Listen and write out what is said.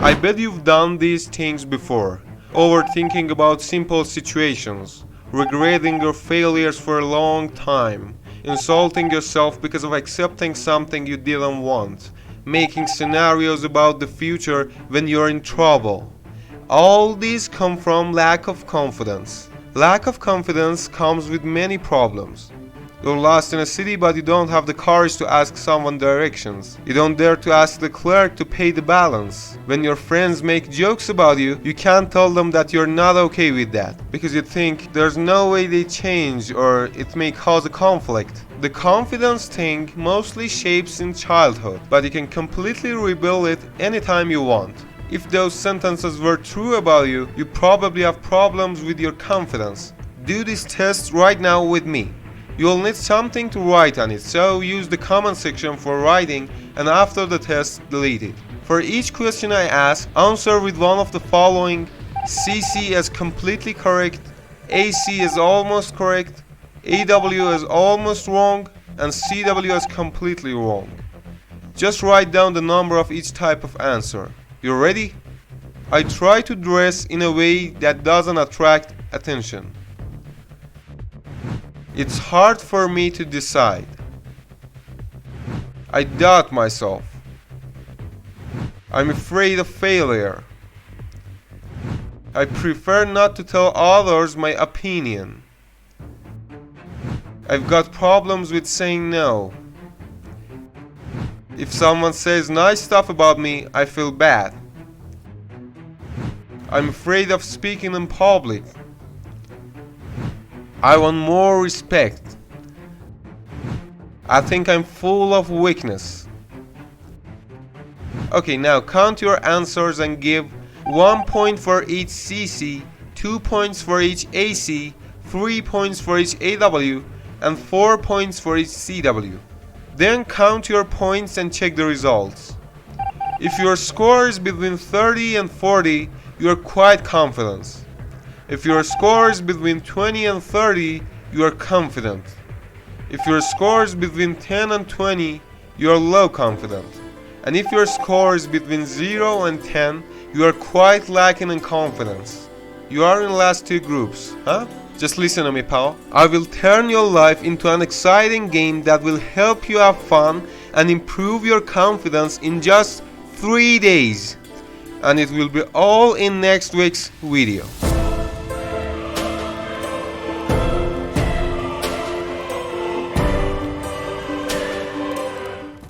I bet you've done these things before. Overthinking about simple situations, regretting your failures for a long time, insulting yourself because of accepting something you didn't want, making scenarios about the future when you're in trouble. All these come from lack of confidence. Lack of confidence comes with many problems. You're lost in a city but you don't have the courage to ask someone directions. You don't dare to ask the clerk to pay the balance. When your friends make jokes about you, you can't tell them that you're not okay with that, because you think there's no way they change or it may cause a conflict. The confidence thing mostly shapes in childhood, but you can completely rebuild it anytime you want. If those sentences were true about you, you probably have problems with your confidence. Do this test right now with me. You'll need something to write on it, so use the comment section for writing and after the test, delete it. For each question I ask, answer with one of the following: CC is completely correct, AC is almost correct, AW is almost wrong, and CW is completely wrong. Just write down the number of each type of answer. You ready? I try to dress in a way that doesn't attract attention. It's hard for me to decide. I doubt myself. I'm afraid of failure. I prefer not to tell others my opinion. I've got problems with saying no. If someone says nice stuff about me, I feel bad. I'm afraid of speaking in public. I want more respect. I think I'm full of weakness. Okay, now count your answers and give 1 point for each CC, 2 points for each AC, 3 points for each AW, and 4 points for each CW. Then count your points and check the results. If your score is between 30 and 40, you are quite confident. If your score is between 20 and 30, you are confident. If your score is between 10 and 20, you are low confident. And if your score is between 0 and 10, you are quite lacking in confidence. You are in the last two groups, huh? Just listen to me, pal. I will turn your life into an exciting game that will help you have fun and improve your confidence in just 3 days. And it will be all in next week's video.